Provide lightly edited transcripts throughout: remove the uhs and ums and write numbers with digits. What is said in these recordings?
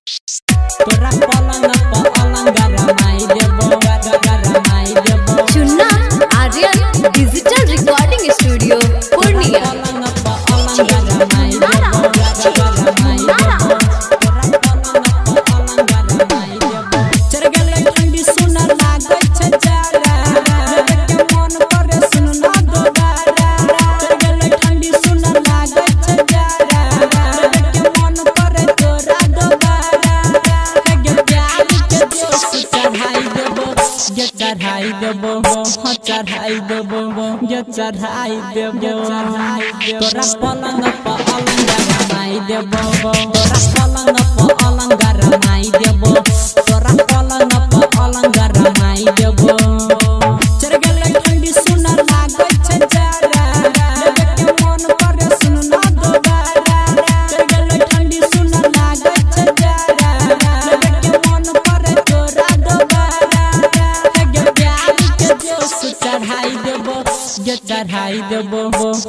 तोरा पलंग पर अलंग रमाई देबो रमाई देबो Chunna Aryan digital recording studio Purnia. पलंग पर अलंग रमाई देबो रमाई देबो तोरा पलंग पर अलंग रमाई देबो चढ़ गेलै ठंडी सुन लागै छै जाड़ा के मन करे सुन ना दोबारा चढ़ गेलै ठंडी सुन लागै छै जाड़ा के मन करे तोरा दोबारा के प्यार के जोश चढ़ाई देबो ये चढ़ाई देबो हाँ चढ़ाई देबो ये चढ़ाई देबो तोरा पलंग पर अलंग रमाई देबो तोरा पलंग पर अलंग रमाई देबो तोरा पलंग पर अलंग रमाई देबो चढ़ गेलै ठंडी सुन लागै छै जाड़ा के मन करे सुन ना दोबारा चढ़ गेलै ठंडी सुन लागै छै जाड़ा के मन करे तोरा दोबारा के प्यार के जोश चढ़ाई देबो ये चढ़ाई देबो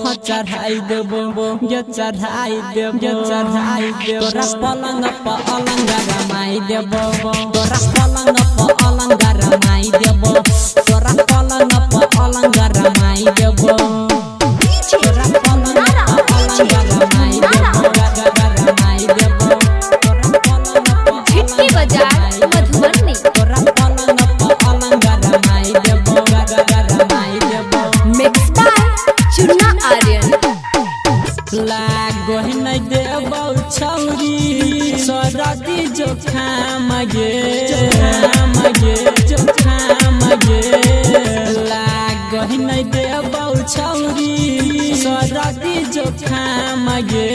हाँ चढ़ाई देबो ये चढ़ाई देबो तोरा पलंग पर अलंग रमाई देबो तोरा पलंग पर अलंग रमाई देबो तोरा पलंग पर अलंग रमाई देबो तोरा पलंग पर अलंग रमाई देबो रमाई देबो तोरा पलंग पर झिटकी बाजार मधुबनी। तोरा पलंग पर अलंग रमाई देबो रमाई देबो मिक्स बाय चुन्ना आर्यन। लागो नहीं देबो छौरी सरदी जोखाम गे लागो नहीं देबो छौरी सरदी जोखाम गे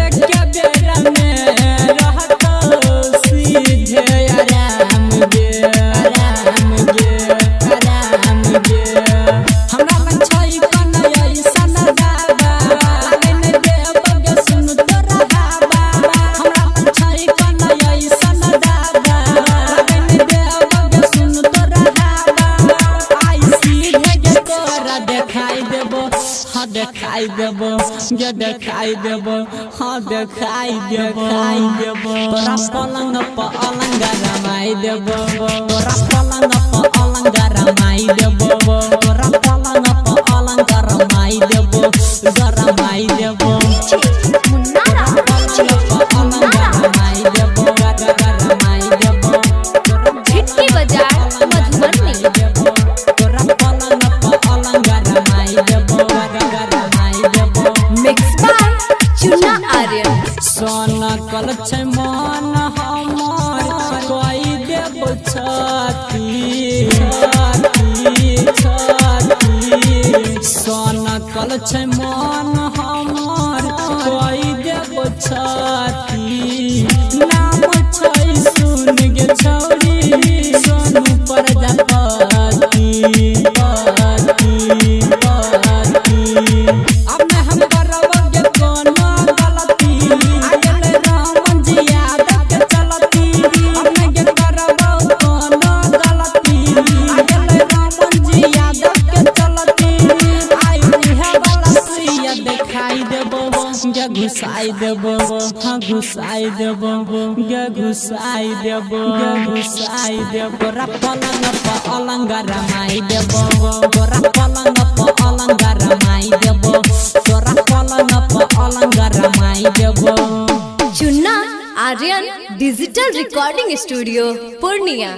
एक बेरा में रहतो सीधे आराम गे हमरा मन छै कन्हैया सन बाबा लागे नै देबो गे सुन तोरा हावा हमरा मन छै कन्हैया सन बाबा लागे नै देबो गे सुन तोरा हावा आई सीधे गे तोरा देखाई देबो हाँ देखाई देबो गे देखाई देबो हाँ देखाई देबो तोरा पलंग पर अलंग रमाई देबो तोरा पलंग पर अलंग रमाई देबो तोरा पलंग पर अलंग रमाई देबो रमाई देबो तोरा पलंग पर अलंग रमाई देबो रमाई देबो झिटकी बाजार मधुबनी। तोरा पलंग पर अलंग रमाई देबो रमाई देबो मिक्स बाय चुन्ना आर्यन। सोन कल छै मन हमर कोई देबो छाती सोन कल छै मन हमर कोई देबो छाती नाम छै सुन गे छौरी सोनू प्रजापति अब मैं हम करबगे कोनो गलती आ गेलै रामन जी यादव के चलती अब मैं गे करबो कोनो गलती आ गेलै रामन जी यादव के चलती आई इहे वाला सिया देखाई देबो गे घुसाई देबो हाँ घुसाई देबो गे घुसाई देबो तोरा पलंग पर अलंग रमाई देबो तोरा पलंग पर अलंग रमाई देबो तोरा पलंग पर अलंग रमाई देबो Chunna Aryan digital recording studio Purnia.